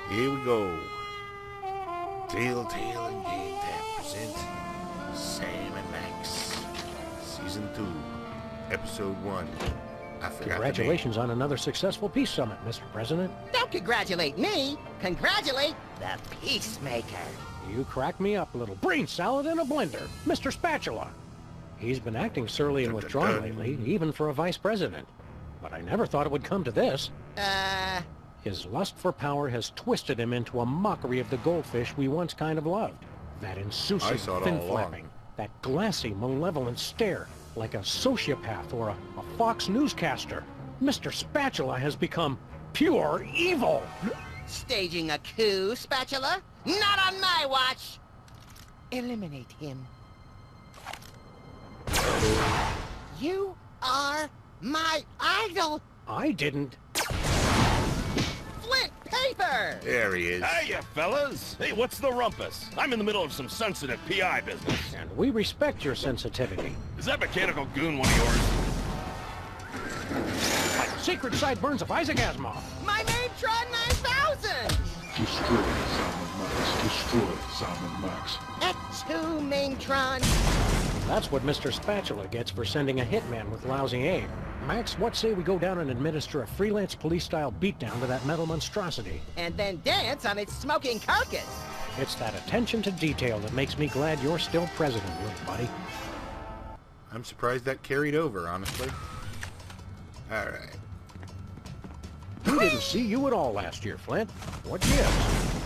Here we go. Telltale and Game Tap present Sam and Max, Season 2, Episode 1. I forgot Congratulations on another successful peace summit, Mr. President. Don't congratulate me. Congratulate the Peacemaker. You crack me up, little brain salad in a blender, Mr. Spatula. He's been acting surly and withdrawn lately, even for a vice president. But I never thought it would come to this. His lust for power has twisted him into a mockery of the goldfish we once kind of loved. That insouciant fin-flapping, that glassy, malevolent stare, like a sociopath or a Fox newscaster. Mr. Spatula has become pure evil. Staging a coup, Spatula? Not on my watch! Eliminate him. You are my idol! I didn't... Flint paper! There he is. Hiya, fellas. Hey, what's the rumpus? I'm in the middle of some sensitive PI business. And we respect your sensitivity. Is that mechanical goon one of yours? Like the secret sideburns of Isaac Asimov. My Maintron 9000! Destroy Simon Max. Destroy Simon Max. X2 Maintron. That's what Mr. Spatula gets for sending a hitman with lousy aim. Max, what say we go down and administer a freelance police-style beatdown to that metal monstrosity? And then dance on its smoking carcass. It's that attention to detail that makes me glad you're still president, little buddy. I'm surprised that carried over, honestly. Alright. We didn't see you at all last year, Flint. What gives?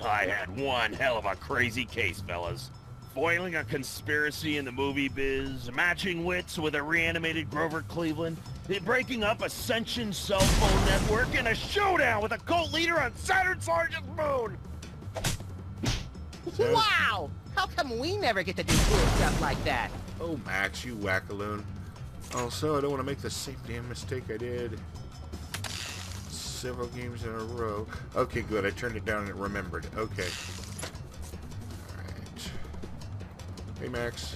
I had one hell of a crazy case, fellas. Foiling a conspiracy in the movie biz, matching wits with a reanimated Grover Cleveland, breaking up Ascension cell phone network, and a showdown with a cult leader on Saturn Sergeant's moon! Wow! How come we never get to do cool stuff like that? Oh, Max, you wackaloon. Also, I don't want to make the same damn mistake I did several games in a row. Okay, good. I turned it down and it remembered. Okay. Alright. Hey, Max.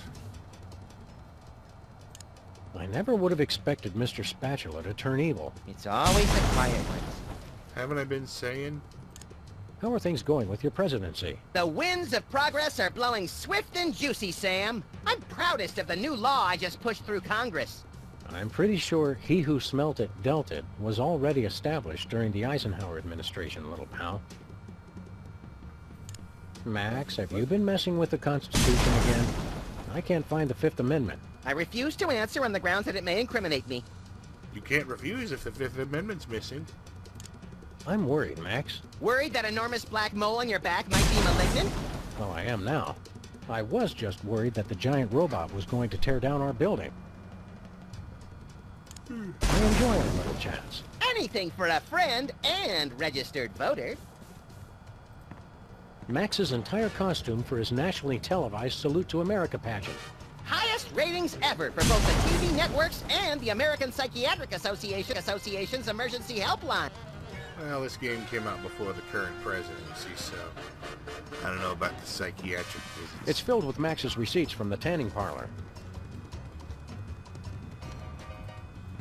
I never would have expected Mr. Spatula to turn evil. It's always the quiet ones. Haven't I been saying? How are things going with your presidency? The winds of progress are blowing swift and juicy, Sam. I'm proudest of the new law I just pushed through Congress. I'm pretty sure he who smelt it dealt it was already established during the Eisenhower administration, little pal. Max, have you been messing with the Constitution again? I can't find the Fifth Amendment. I refuse to answer on the grounds that it may incriminate me. You can't refuse if the Fifth Amendment's missing. I'm worried, Max. Worried that enormous black mole on your back might be malignant? Well, I am now. I was just worried that the giant robot was going to tear down our building. I enjoy our little chats. Anything for a friend and registered voter. Max's entire costume for his nationally televised Salute to America pageant. Highest ratings ever for both the TV networks and the American Psychiatric Association's emergency helpline. Well, this game came out before the current presidency, so I don't know about the psychiatric business. It's filled with Max's receipts from the tanning parlor.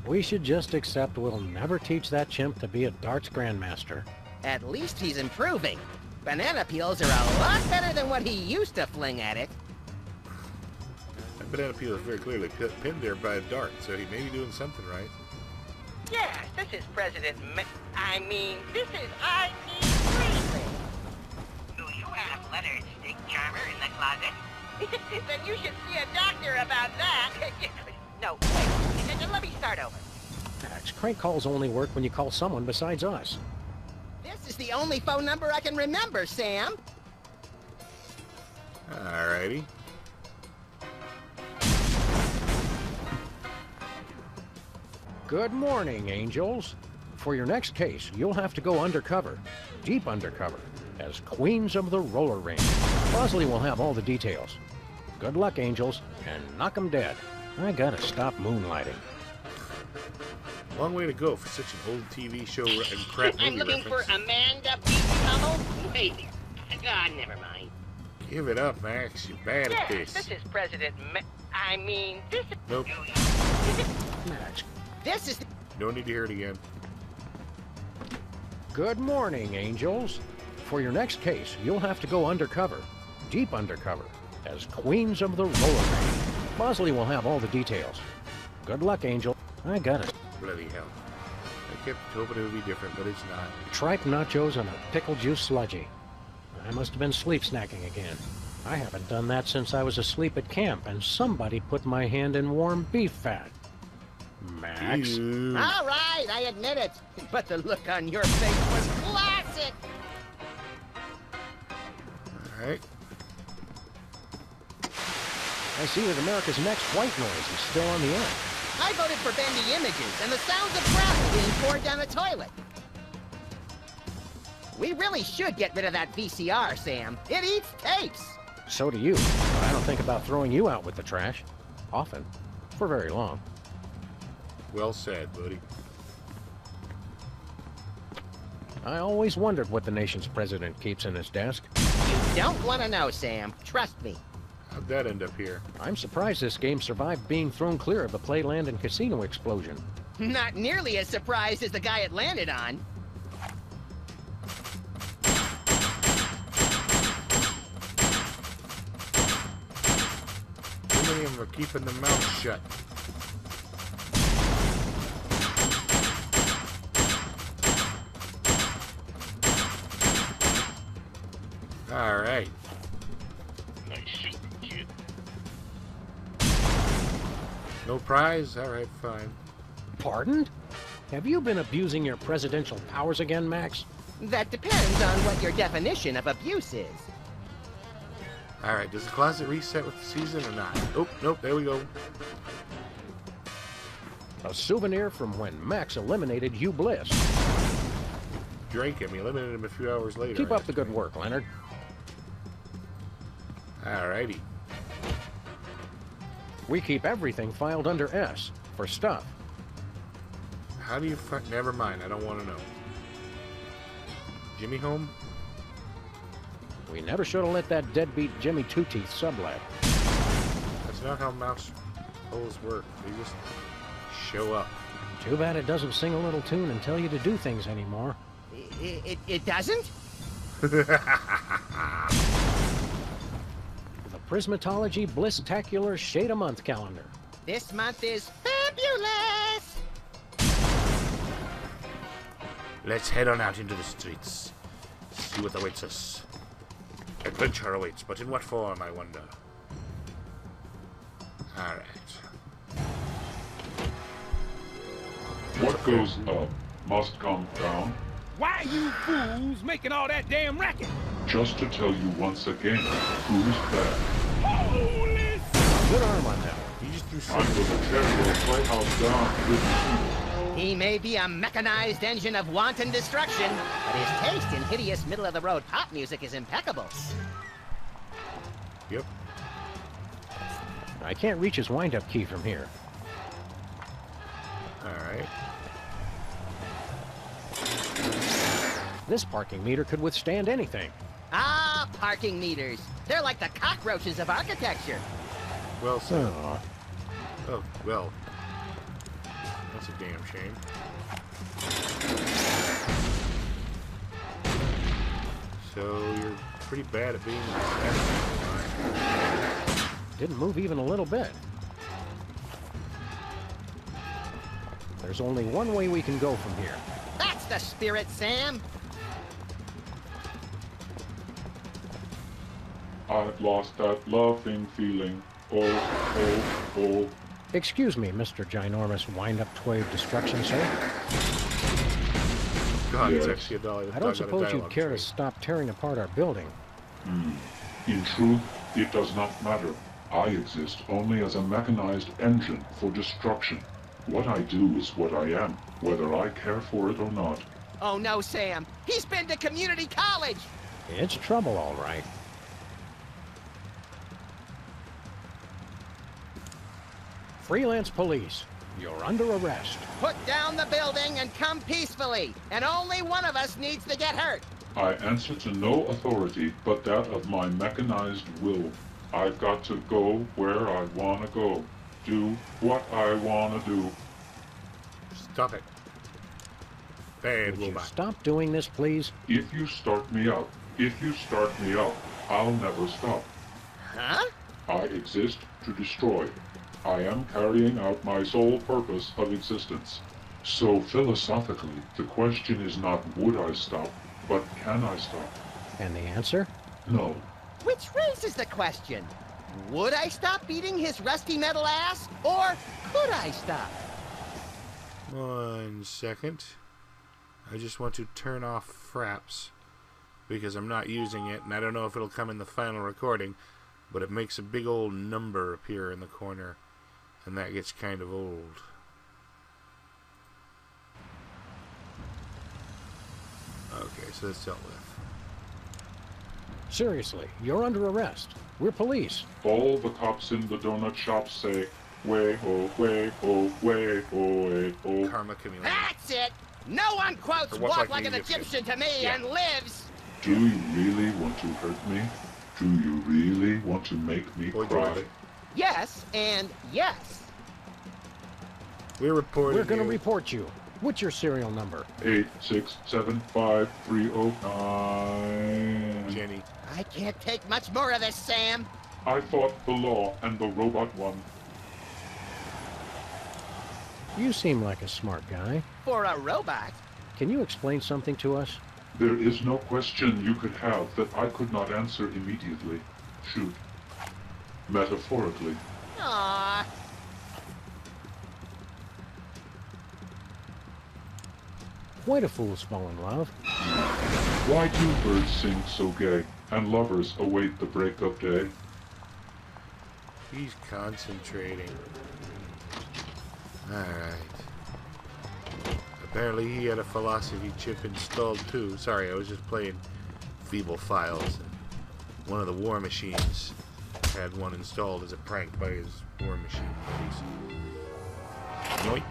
We should just accept we'll never teach that chimp to be a darts grandmaster. At least he's improving. Banana peels are a lot better than what he used to fling at it. That banana peel is very clearly pinned there by a dart, so he may be doing something right. Yes, this is President this is Cleveland. Do you have leather stick charmer in the closet? Then you should see a doctor about that. No, wait, let me start over. Max, crank calls only work when you call someone besides us. This is the only phone number I can remember, Sam. Alrighty. Good morning, angels. For your next case, you'll have to go undercover. Deep undercover. As queens of the roller rink. Bosley will have all the details. Good luck, angels, and knock 'em dead. I gotta stop moonlighting. Long way to go for such an old TV show and crap movie I'm looking reference. for Amanda Beachtunnel. Wait, God, never mind. Give it up, Max. You're bad at Yes, this. this is President this is... Nope. Max, This is... Don't need to hear it again. Good morning, angels. For your next case, you'll have to go undercover, deep undercover, as Queens of the Roller Range. Bosley will have all the details. Good luck, Angel. I got it. Bloody hell. I kept hoping it would be different, but it's not. Tripe nachos and a pickle juice sludgy. I must have been sleep snacking again. I haven't done that since I was asleep at camp, and somebody put my hand in warm beef fat. Max? Ew. All right, I admit it. But the look on your face was classic. All right. I see that America's Next White Noise is still on the air. I voted for bendy images and the sounds of gravel being poured down the toilet. We really should get rid of that VCR, Sam. It eats tapes. So do you, but I don't think about throwing you out with the trash. Often. For very long. Well said, buddy. I always wondered what the nation's president keeps in his desk. You don't want to know, Sam. Trust me. How'd that end up here? I'm surprised this game survived being thrown clear of the Playland and Casino explosion. Not nearly as surprised as the guy it landed on. Too many of them are keeping their mouths shut. All right. Nice shooting, kid. No prize? All right, fine. Pardon? Have you been abusing your presidential powers again, Max? That depends on what your definition of abuse is. All right, does the closet reset with the season or not? Oh, nope, there we go. A souvenir from when Max eliminated Hugh Bliss. Drank him. He eliminated him a few hours later. Keep up the good work, Leonard. Alrighty. We keep everything filed under S, for stuff. How do you never mind, I don't want to know. Jimmy home? We never should have let that deadbeat Jimmy Two-Teeth sublet. That's not how mouse holes work. They just show up. Too bad it doesn't sing a little tune and tell you to do things anymore. It doesn't? The Prismatology Bliss-tacular Shade-a-Month calendar. This month is fabulous! Let's head on out into the streets. See what awaits us. Adventure awaits, but in what form, I wonder? Alright. What goes up must come down. Why you fools making all that damn racket? Just to tell you once again, who's back. Holy Good arm on that one. You just threw I'm something. gonna tear your playhouse down with He may be a mechanized engine of wanton destruction, but his taste in hideous middle-of-the-road pop music is impeccable. Yep. I can't reach his wind-up key from here. Alright. This parking meter could withstand anything. Ah, parking meters. They're like the cockroaches of architecture. Well said. Aw. Oh, well. That's a damn shame. So, you're pretty bad at being the Didn't move even a little bit. There's only one way we can go from here. That's the spirit, Sam. I've lost that loving feeling. Oh. Excuse me, Mr. Ginormous Wind-Up Toy of Destruction, sir. God, it's Yes. actually a dollar. I don't suppose you'd care to stop tearing apart our building. In truth, it does not matter. I exist only as a mechanized engine for destruction. What I do is what I am, whether I care for it or not. Oh no, Sam. He's been to community college. It's trouble, all right. Freelance police, you're under arrest. Put down the building and come peacefully. And only one of us needs to get hurt. I answer to no authority but that of my mechanized will. I've got to go where I want to go. Do what I want to do. Stop it. Bad Would you robot. stop doing this, please? If you start me up, I'll never stop. Huh? I exist to destroy. I am carrying out my sole purpose of existence. So philosophically, the question is not would I stop, but can I stop? And the answer? No. Which raises the question. Would I stop beating his rusty metal ass? Or could I stop? 1 second. I just want to turn off fraps because I'm not using it, and I don't know if it'll come in the final recording, but it makes a big old number appear in the corner, and that gets kind of old. Okay, so that's dealt with. Seriously, you're under arrest. We're police. All the cops in the donut shop say, way ho, way ho, way ho, way ho. Karma chameleon. That's it! No one quotes Or walk walk like like an an Egyptian. Egyptian to me Yeah. and lives! Do you really want to hurt me? Do you really want to make me Boy, cry? George. Yes, and yes. We're reporting. We're gonna you. report you. What's your serial number? 8675309. Jenny. I can't take much more of this, Sam. I fought the law and the robot won. You seem like a smart guy. For a robot. Can you explain something to us? There is no question you could have that I could not answer immediately. Shoot. Metaphorically. Aww. Why do fools fall in love? Why do birds sing so gay, and lovers await the breakup day? He's concentrating. Alright. Apparently he had a philosophy chip installed too. Sorry, I was just playing Feeble Files. And one of the War Machines had one installed as a prank by his War Machine buddies. Yoink.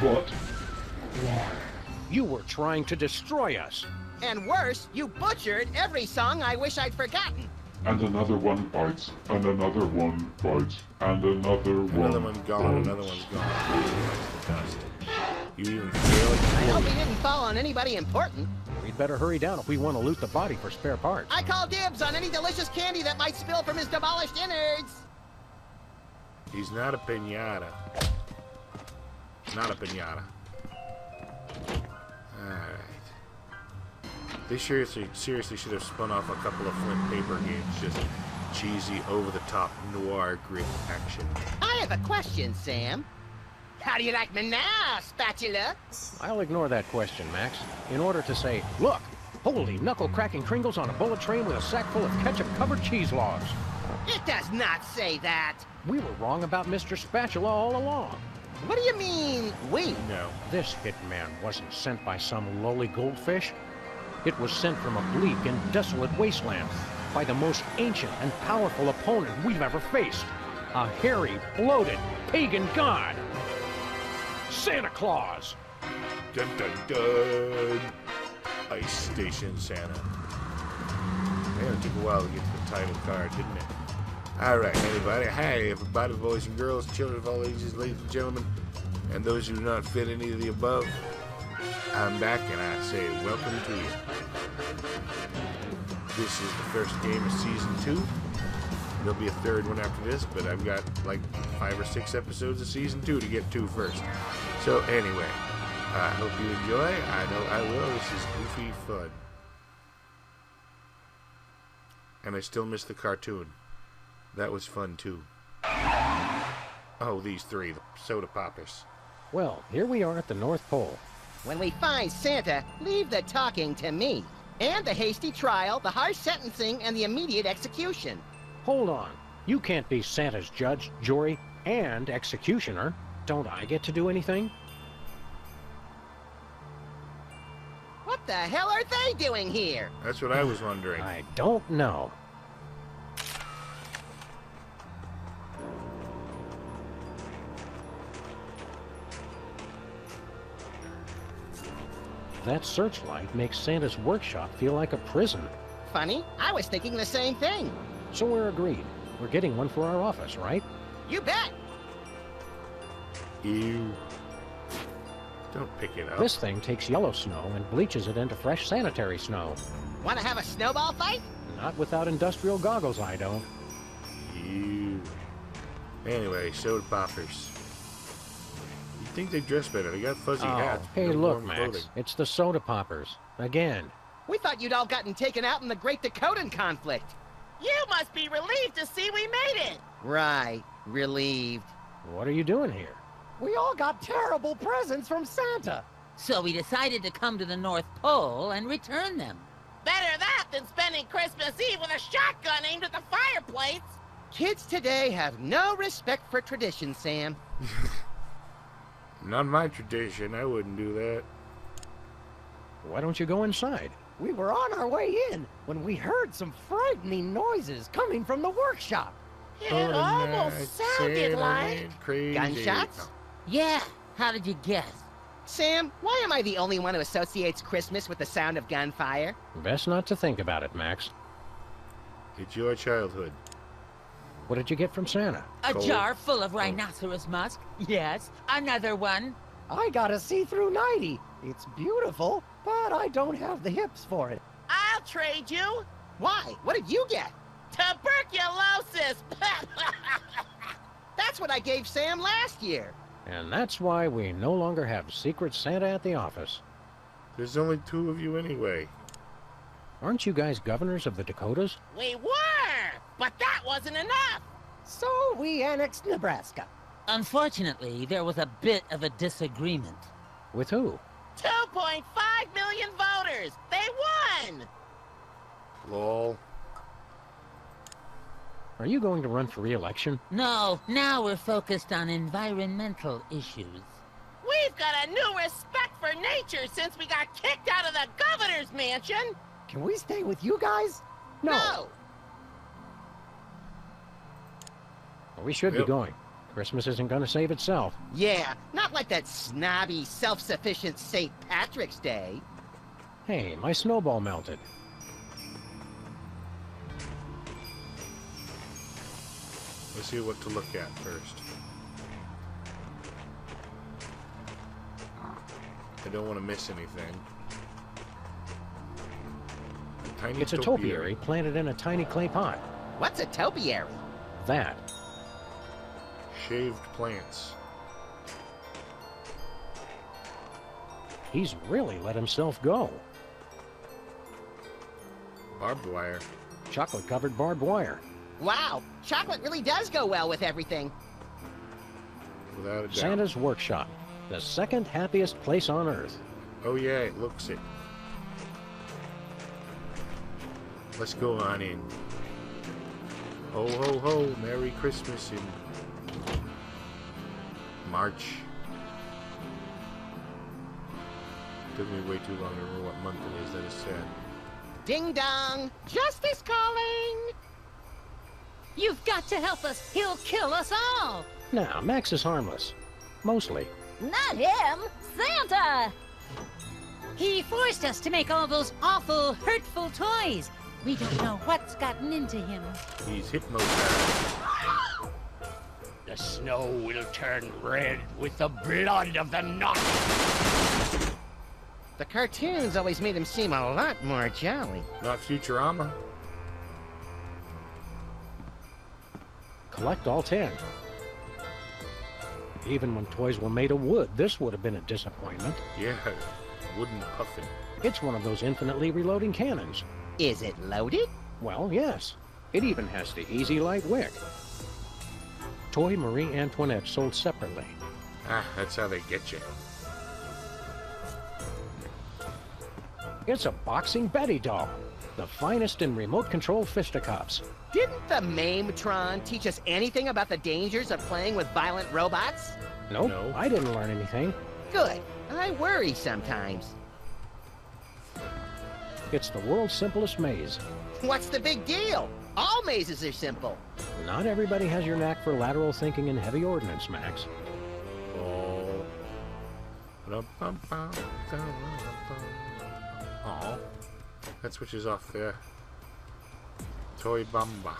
What? You were trying to destroy us. And worse, you butchered every song I wish I'd forgotten. And another one bites, and another one bites, and another one. Another one's gone, another one's gone. Dust. You even feel I it? hope he didn't fall on anybody important. We'd better hurry down if we want to loot the body for spare parts. I call dibs on any delicious candy that might spill from his demolished innards. He's not a piñata. Not a piñata. Alright. They seriously should have spun off a couple of Flint paper games. Just cheesy, over-the-top, noir grit action. I have a question, Sam. How do you like me now, Spatula? I'll ignore that question, Max, in order to say, look, holy knuckle-cracking Kringles on a bullet train with a sack full of ketchup-covered cheese logs. It does not say that. We were wrong about Mr. Spatula all along. What do you mean, we? No. This hitman wasn't sent by some lowly goldfish. It was sent from a bleak and desolate wasteland by the most ancient and powerful opponent we've ever faced. A hairy, bloated, pagan god. Santa Claus. Dun dun dun. Ice Station Santa. Man, it took a while to get to the title card, didn't it? Alright, everybody. Hi, everybody, boys and girls, children of all ages, ladies and gentlemen, and those who do not fit any of the above. I'm back, and I say welcome to you. This is the first game of Season 2. There'll be a third one after this, but I've got like 5 or 6 episodes of Season 2 to get to first. So anyway, I hope you enjoy. I know I will. This is goofy fun. And I still miss the cartoon. That was fun too. Oh, these three, the soda poppers. Well, here we are at the North Pole. When we find Santa, leave the talking to me. And the hasty trial, the harsh sentencing, and the immediate execution. Hold on. You can't be Santa's judge, jury, and executioner. Don't I get to do anything? What the hell are they doing here? That's what I was wondering. I don't know. That searchlight makes Santa's workshop feel like a prison. Funny, I was thinking the same thing. So we're agreed. We're getting one for our office, right? You bet. Ew. Don't pick it up. This thing takes yellow snow and bleaches it into fresh sanitary snow. Want to have a snowball fight? Not without industrial goggles, I don't. You. Anyway, soda poppers. You think they dress better? They got fuzzy hats. Hey, no look, warm Max. clothing. It's the soda poppers. Again. We thought you'd all gotten taken out in the Great Dakotan conflict. You must be relieved to see we made it. Right. Relieved. What are you doing here? We all got terrible presents from Santa. So we decided to come to the North Pole and return them. Better that than spending Christmas Eve with a shotgun aimed at the fireplace. Kids today have no respect for tradition, Sam. Not my tradition. I wouldn't do that. Why don't you go inside? We were on our way in when we heard some frightening noises coming from the workshop. It almost sounded like... crazy. Gunshots? Yeah, how did you guess? Sam, why am I the only one who associates Christmas with the sound of gunfire? Best not to think about it, Max. It's your childhood. What did you get from Santa? A Cold. jar full of rhinoceros musk. Yes, another one. I got a see-through 90. It's beautiful, but I don't have the hips for it. I'll trade you. Why? What did you get? Tuberculosis. That's what I gave Sam last year. And that's why we no longer have Secret Santa at the office. There's only 2 of you anyway. Aren't you guys governors of the Dakotas? We were, but that wasn't enough. So we annexed Nebraska. Unfortunately, there was a bit of a disagreement. With who? 2.5 million voters. They won. Lol. Are you going to run for re-election? No, now we're focused on environmental issues. We've got a new respect for nature since we got kicked out of the governor's mansion. Can we stay with you guys? No. We should be Yep. going. Christmas isn't going to save itself. Yeah, not like that snobby, self-sufficient St. Patrick's Day. Hey, my snowball melted. Let's see what to look at first. I don't want to miss anything. Tiny It's a topiary planted in a tiny clay pot. What's a topiary? That. Shaved plants. He's really let himself go. Barbed wire. Chocolate-covered barbed wire. Wow, chocolate really does go well with everything. Without a doubt. Santa's workshop. The second happiest place on Earth. Oh yeah, it looks it. Let's go on in. Ho ho ho, Merry Christmas in March. Took me way too long to remember what month it is that is said. Ding dong, justice calling. You've got to help us. He'll kill us all. Now, Max is harmless. Mostly. Not him. Santa. He forced us to make all those awful, hurtful toys. We don't know what's gotten into him. He's hypnotized. The snow will turn red with the blood of the naughty. The cartoons always made him seem a lot more jolly. Not Futurama. Collect all 10. Even when toys were made of wood, this would have been a disappointment. Yeah, wooden puffin. It's one of those infinitely reloading cannons. Is it loaded? Well, yes. It even has the easy light wick. Toy Marie Antoinette sold separately. Ah, that's how they get you. It's a boxing Betty doll. The finest in remote control fisticuffs. Didn't the Mametron teach us anything about the dangers of playing with violent robots? Nope, No. I didn't learn anything. Good. I worry sometimes. It's the world's simplest maze. What's the big deal? All mazes are simple. Not everybody has your knack for lateral thinking and heavy ordnance, Max. Oh. Oh. That switches off there. Toy Bamba.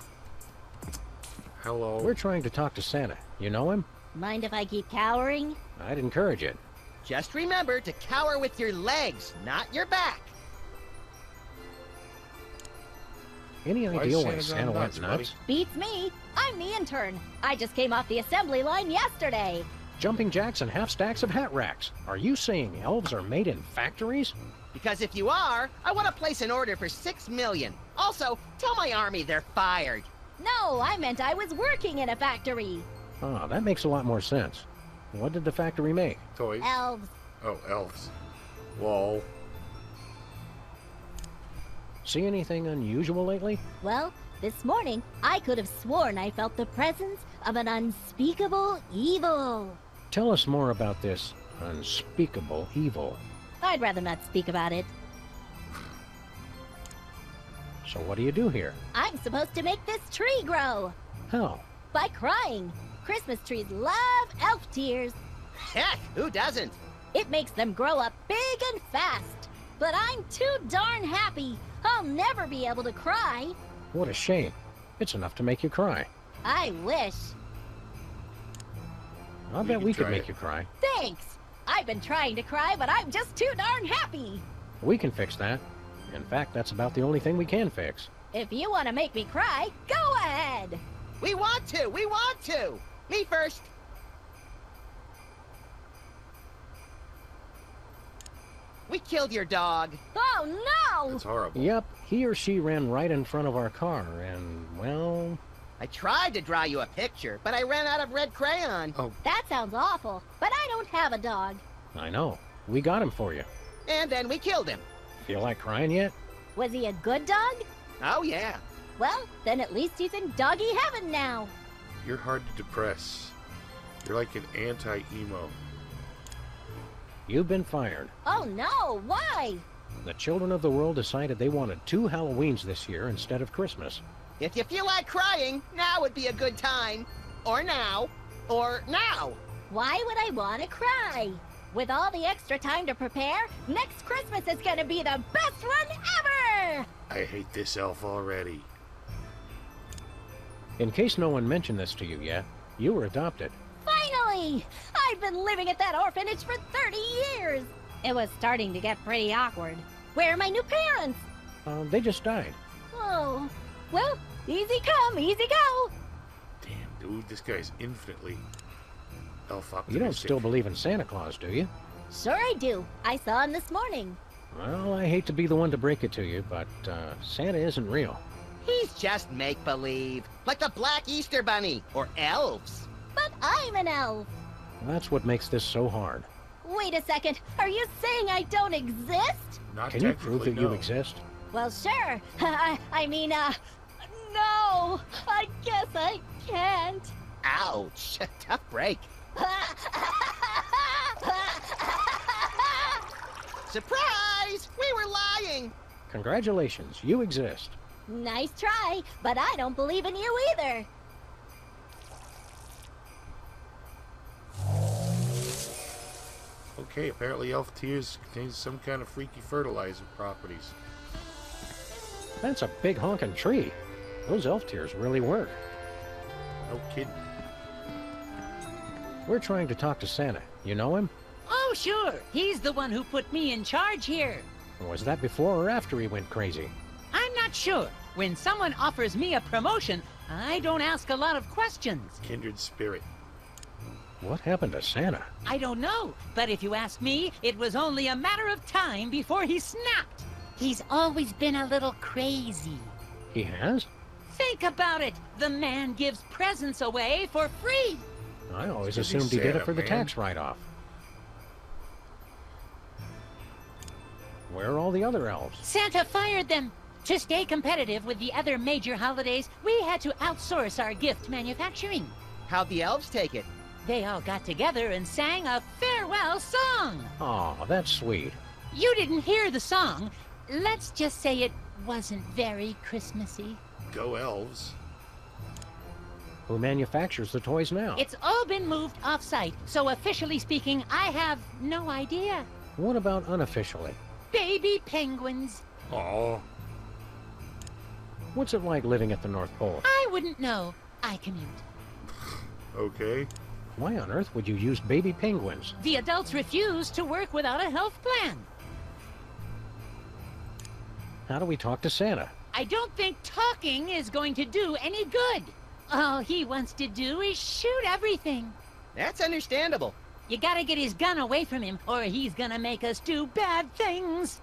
Hello. We're trying to talk to Santa. You know him? Mind if I keep cowering? I'd encourage it. Just remember to cower with your legs, not your back. Any Why idea is why Santa Santa gone went nuts, nuts? Beats me. I'm the intern. I just came off the assembly line yesterday. Jumping jacks and half stacks of hat racks. Are you saying elves are made in factories? Because if you are, I want to place an order for 6 million. Also, tell my army they're fired. No, I meant I was working in a factory. Ah, that makes a lot more sense. What did the factory make? Toys. Elves. Oh, elves. Wall. See anything unusual lately? Well, this morning, I could have sworn I felt the presence of an unspeakable evil. Tell us more about this unspeakable evil. I'd rather not speak about it. So what do you do here? I'm supposed to make this tree grow. How? By crying. Christmas trees love elf tears. Heck, who doesn't? It makes them grow up big and fast. But I'm too darn happy. I'll never be able to cry. What a shame. It's enough to make you cry. I wish. I'll We bet can we could try make it. you cry. Thanks. I've been trying to cry, but I'm just too darn happy. We can fix that. In fact, that's about the only thing we can fix. If you want to make me cry, go ahead. We want to! We want to! Me first! We killed your dog. Oh, no! That's horrible. Yep, he or she ran right in front of our car, and, well... I tried to draw you a picture, but I ran out of red crayon. Oh, That sounds awful, but I don't have a dog. I know. We got him for you. And then we killed him. Feel like crying yet? Was he a good dog? Oh, yeah. Well, then at least he's in doggy heaven now. you're hard to depress. You're like an anti-emo. You've been fired. Oh no, why? The children of the world decided they wanted 2 Halloweens this year instead of Christmas. If you feel like crying, now would be a good time. Or now. Or now. Why would I want to cry? With all the extra time to prepare, next Christmas is gonna be the best one ever! I hate this elf already. In case no one mentioned this to you yet, you were adopted. Finally! I've been living at that orphanage for 30 years! It was starting to get pretty awkward. Where are my new parents? They just died. Oh, well, easy come, easy go! Damn, dude, this guy's infinitely elf optimistic. You don't still believe in Santa Claus, do you? Sure I do. I saw him this morning. Well, I hate to be the one to break it to you, but Santa isn't real. He's just make-believe. Like the Black Easter Bunny. Or elves. But I'm an elf. That's what makes this so hard. Wait a second. Are you saying I don't exist? Not Can you prove that technically, you no. exist? Well, sure. I mean, no. I guess I can't. Ouch. Tough break. Surprise! We were lying! Congratulations, you exist. Nice try, but I don't believe in you either. Okay, apparently elf tears contains some kind of freaky fertilizer properties. That's a big honking tree. Those elf tears really work. No kidding. We're trying to talk to Santa. You know him? Oh, sure. He's the one who put me in charge here. Was that before or after he went crazy? I'm not sure. When someone offers me a promotion, I don't ask a lot of questions. Kindred spirit. What happened to Santa? I don't know, but if you ask me, it was only a matter of time before he snapped. He's always been a little crazy. He has? Think about it. The man gives presents away for free. I always Is he assumed he did it Santa, for the man? tax write-off. Where are all the other elves? Santa fired them. To stay competitive with the other major holidays, we had to outsource our gift manufacturing. How'd the elves take it? They all got together and sang a farewell song. Aw, that's sweet. You didn't hear the song. Let's just say it wasn't very Christmassy. Go elves. Who manufactures the toys now? It's all been moved off-site, so officially speaking, I have no idea. What about unofficially? Baby penguins. Aw. What's it like living at the North Pole? I wouldn't know. I commute. Okay. Why on earth would you use baby penguins? The adults refuse to work without a health plan. How do we talk to Santa? I don't think talking is going to do any good. All he wants to do is shoot everything. That's understandable. You gotta get his gun away from him, or he's gonna make us do bad things.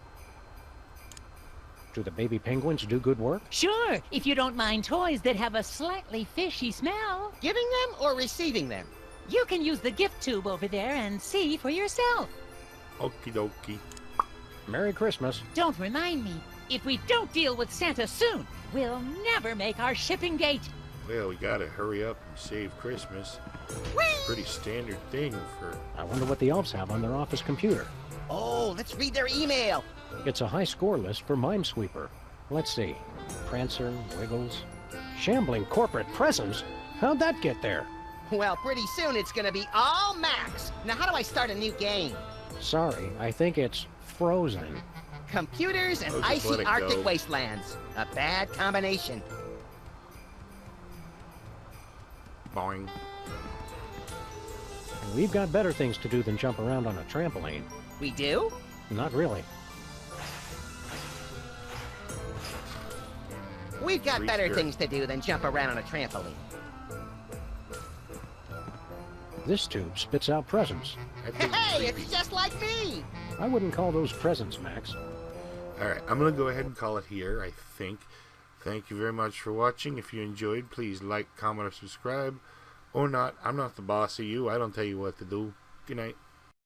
Do the baby penguins do good work? Sure, if you don't mind toys that have a slightly fishy smell. Giving them or receiving them? You can use the gift tube over there and see for yourself. Okie dokie. Merry Christmas. Don't remind me. If we don't deal with Santa soon, we'll never make our shipping date. Well, we gotta hurry up and save Christmas. Pretty standard thing for... I wonder what the elves have on their office computer. Oh, let's read their email. It's a high score list for Minesweeper. Let's see. Prancer, Wiggles... Shambling corporate presence? How'd that get there? Well, pretty soon it's gonna be all Max. Now, how do I start a new game? Sorry, I think it's frozen. Computers and icy Arctic wastelands. A bad combination. Boing. We've got better things to do than jump around on a trampoline. We do? Not really. We've got better things to do than jump around on a trampoline. This tube spits out presents. Hey, it's just like me! I wouldn't call those presents, Max. Alright, I'm going to go ahead and call it here, I think. Thank you very much for watching. If you enjoyed, please like, comment, or subscribe. Or not. I'm not the boss of you. I don't tell you what to do. Good night.